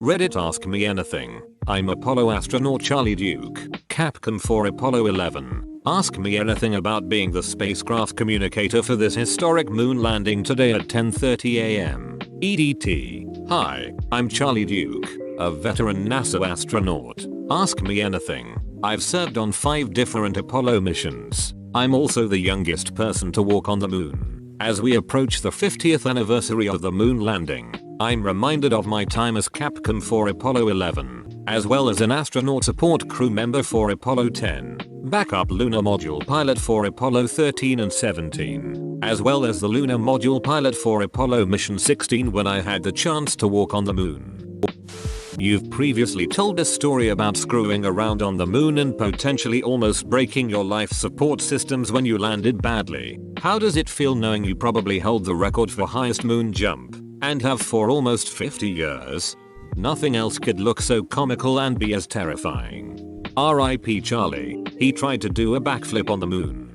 Reddit Ask Me Anything. I'm Apollo Astronaut Charlie Duke, Capcom for Apollo 11. Ask me anything about being the spacecraft communicator for this historic moon landing today at 10:30 am. EDT. Hi, I'm Charlie Duke, a veteran NASA astronaut. Ask me anything. I've served on 5 different Apollo missions. I'm also the youngest person to walk on the moon. As we approach the 50th anniversary of the moon landing, I'm reminded of my time as Capcom for Apollo 11, as well as an astronaut support crew member for Apollo 10, backup lunar module pilot for Apollo 13 and 17, as well as the lunar module pilot for Apollo mission 16 when I had the chance to walk on the moon. You've previously told a story about screwing around on the moon and potentially almost breaking your life support systems when you landed badly. How does it feel knowing you probably hold the record for highest moon jump, and have for almost 50 years? Nothing else could look so comical and be as terrifying. R.I.P. Charlie, he tried to do a backflip on the moon.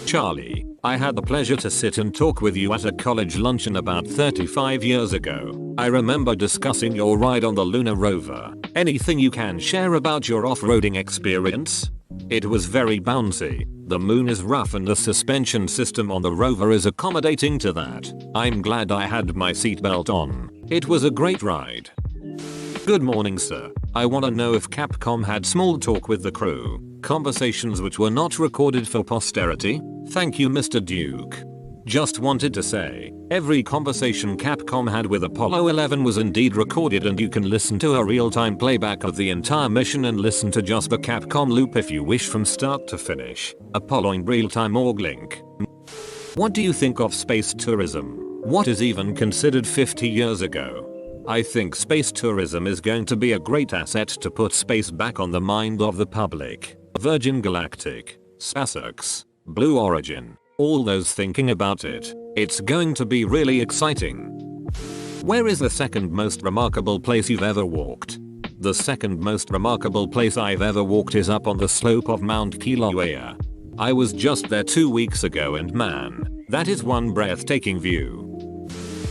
Charlie, I had the pleasure to sit and talk with you at a college luncheon about 35 years ago. I remember discussing your ride on the lunar rover. Anything you can share about your off-roading experience? It was very bouncy. The moon is rough and the suspension system on the rover is accommodating to that. I'm glad I had my seatbelt on. It was a great ride. Good morning, sir. I want to know if Capcom had small talk with the crew, conversations which were not recorded for posterity? Thank you, Mr. Duke. Just wanted to say, every conversation Capcom had with Apollo 11 was indeed recorded, and you can listen to a real-time playback of the entire mission and listen to just the Capcom loop if you wish from start to finish. Apollo in real-time org link. What do you think of space tourism? What is even considered 50 years ago? I think space tourism is going to be a great asset to put space back on the mind of the public. Virgin Galactic, SpaceX, Blue Origin, all those thinking about it. It's going to be really exciting. Where is the second most remarkable place you've ever walked? The second most remarkable place I've ever walked is up on the slope of Mount Kilauea. I was just there 2 weeks ago and man, that is one breathtaking view.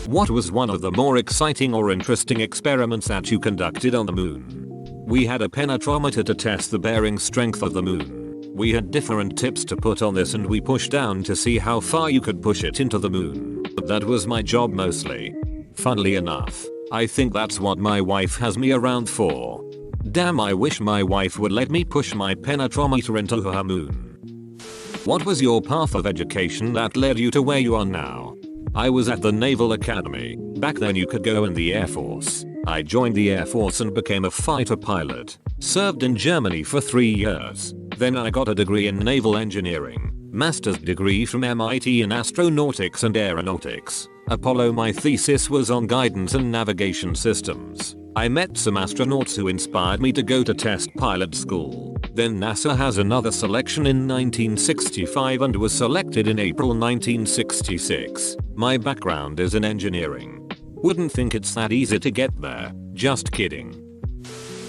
What was one of the more exciting or interesting experiments that you conducted on the moon? We had a penetrometer to test the bearing strength of the moon. We had different tips to put on this and we pushed down to see how far you could push it into the moon. That was my job mostly. Funnily enough, I think that's what my wife has me around for. Damn, I wish my wife would let me push my penetrometer into her moon. What was your path of education that led you to where you are now? I was at the Naval Academy. Back then you could go in the Air Force. I joined the Air Force and became a fighter pilot. Served in Germany for 3 years. Then I got a degree in naval engineering. Master's degree from MIT in astronautics and aeronautics. Apollo, my thesis was on guidance and navigation systems. I met some astronauts who inspired me to go to test pilot school. Then NASA has another selection in 1965 and was selected in April 1966. My background is in engineering. Wouldn't think it's that easy to get there. Just kidding.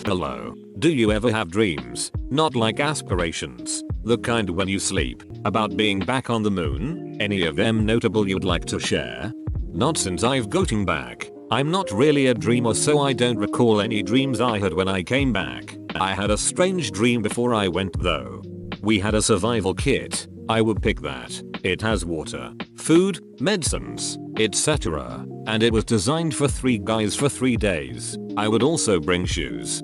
Hello. Do you ever have dreams, not like aspirations, the kind when you sleep, about being back on the moon? Any of them notable you'd like to share? Not since I've gotten back. I'm not really a dreamer, so I don't recall any dreams I had when I came back. I had a strange dream before I went though. We had a survival kit. I would pick that. It has water, food, medicines, etc. And it was designed for 3 guys for 3 days. I would also bring shoes.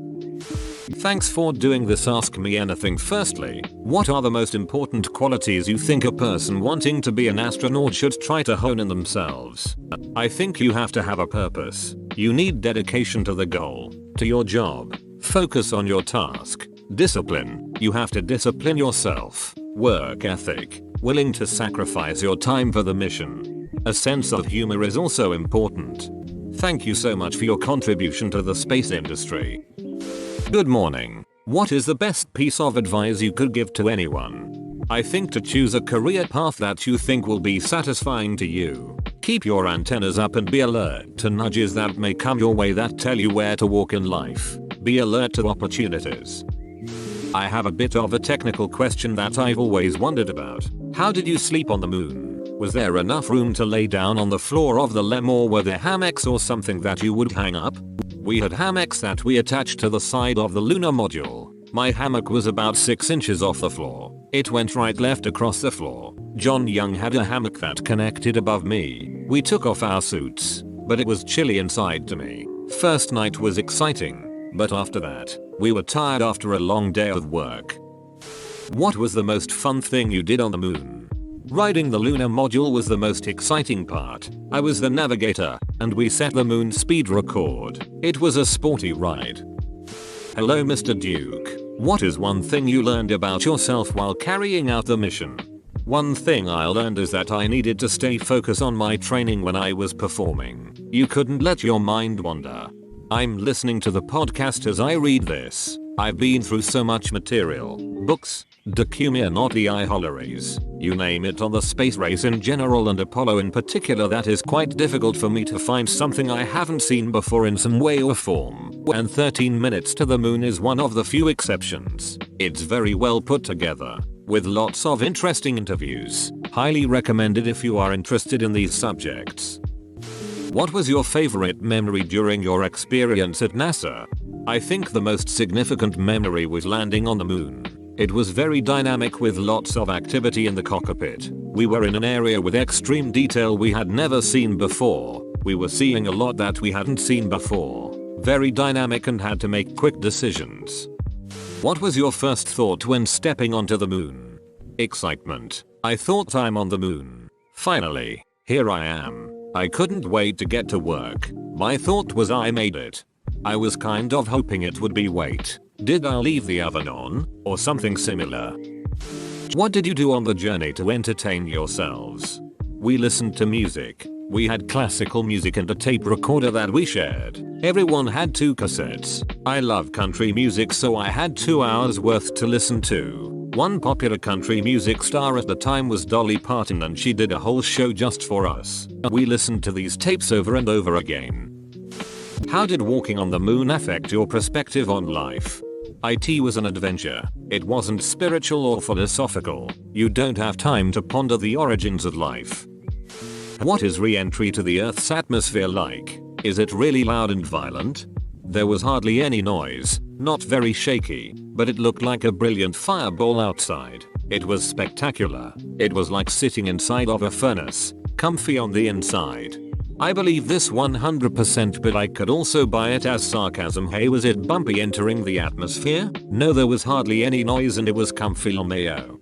Thanks for doing this Ask Me Anything. Firstly, what are the most important qualities you think a person wanting to be an astronaut should try to hone in themselves? I think you have to have a purpose. You need dedication to the goal, to your job. Focus on your task. Discipline. You have to discipline yourself. Work ethic. Willing to sacrifice your time for the mission. A sense of humor is also important. Thank you so much for your contribution to the space industry. Good morning. What is the best piece of advice you could give to anyone? I think to choose a career path that you think will be satisfying to you. Keep your antennas up and be alert to nudges that may come your way that tell you where to walk in life. Be alert to opportunities. I have a bit of a technical question that I've always wondered about. How did you sleep on the moon? Was there enough room to lay down on the floor of the LEM, or were there hammocks or something that you would hang up? We had hammocks that we attached to the side of the lunar module. My hammock was about 6 inches off the floor. It went right left across the floor. John Young had a hammock that connected above me. We took off our suits, but it was chilly inside to me. First night was exciting, but after that, we were tired after a long day of work. What was the most fun thing you did on the moon? Riding the lunar module was the most exciting part. I was the navigator, and we set the moon speed record. It was a sporty ride. Hello Mr. Duke. What is one thing you learned about yourself while carrying out the mission? One thing I learned is that I needed to stay focused on my training when I was performing. You couldn't let your mind wander. I'm listening to the podcast as I read this. I've been through so much material. Books, documentaries, you name it on the space race in general and Apollo in particular, that is quite difficult for me to find something I haven't seen before in some way or form. And 13 minutes to the moon is one of the few exceptions. It's very well put together, with lots of interesting interviews. Highly recommended if you are interested in these subjects. What was your favorite memory during your experience at NASA? I think the most significant memory was landing on the moon. It was very dynamic with lots of activity in the cockpit. We were in an area with extreme detail we had never seen before. We were seeing a lot that we hadn't seen before. Very dynamic and had to make quick decisions. What was your first thought when stepping onto the moon? Excitement. I thought I'm on the moon. Finally, here I am. I couldn't wait to get to work. My thought was I made it. I was kind of hoping it would be wait. Did I leave the oven on, or something similar? What did you do on the journey to entertain yourselves? We listened to music. We had classical music and a tape recorder that we shared. Everyone had 2 cassettes. I love country music, so I had 2 hours worth to listen to. One popular country music star at the time was Dolly Parton, and she did a whole show just for us. We listened to these tapes over and over again. How did walking on the moon affect your perspective on life? IT was an adventure. It wasn't spiritual or philosophical. You don't have time to ponder the origins of life. What is re-entry to the Earth's atmosphere like? Is it really loud and violent? There was hardly any noise, not very shaky, but it looked like a brilliant fireball outside. It was spectacular. It was like sitting inside of a furnace, comfy on the inside. I believe this 100%, but I could also buy it as sarcasm. Hey, was it bumpy entering the atmosphere? No, there was hardly any noise and it was comfy on mayo.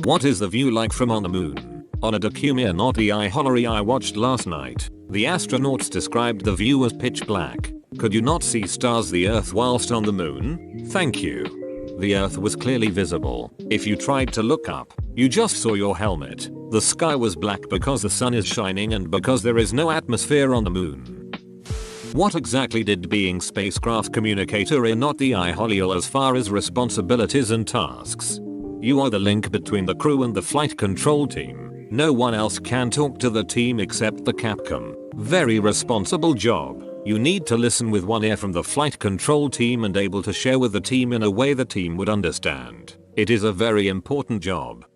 What is the view like from on the moon? On a documentary I watched last night, the astronauts described the view as pitch black. Could you not see stars the Earth whilst on the moon? Thank you. The Earth was clearly visible. If you tried to look up, you just saw your helmet. The sky was black because the sun is shining and because there is no atmosphere on the moon. What exactly did being spacecraft communicator in not the entail as far as responsibilities and tasks? You are the link between the crew and the flight control team. No one else can talk to the team except the capcom. Very responsible job. You need to listen with one ear from the flight control team and able to share with the team in a way the team would understand. It is a very important job.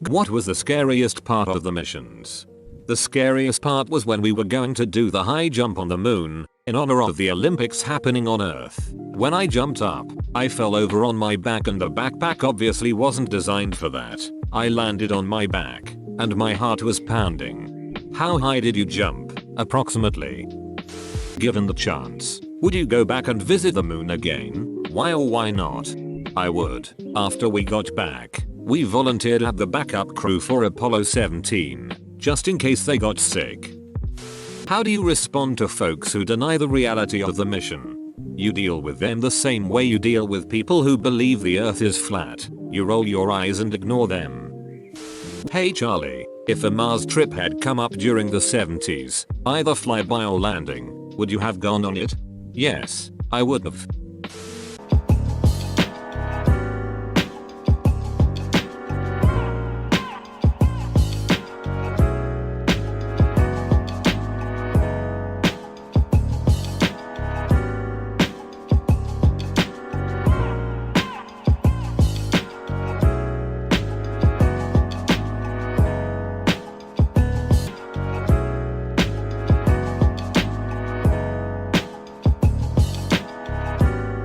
What was the scariest part of the missions? The scariest part was when we were going to do the high jump on the moon, in honor of the Olympics happening on Earth. When I jumped up, I fell over on my back, and the backpack obviously wasn't designed for that. I landed on my back, and my heart was pounding. How high did you jump, approximately? Given the chance, would you go back and visit the moon again? Why or why not? I would. After we got back, we volunteered at the backup crew for Apollo 17, just in case they got sick. How do you respond to folks who deny the reality of the mission? You deal with them the same way you deal with people who believe the Earth is flat. You roll your eyes and ignore them. Hey Charlie, if a Mars trip had come up during the 70s, either flyby or landing, would you have gone on it? Yes, I would have.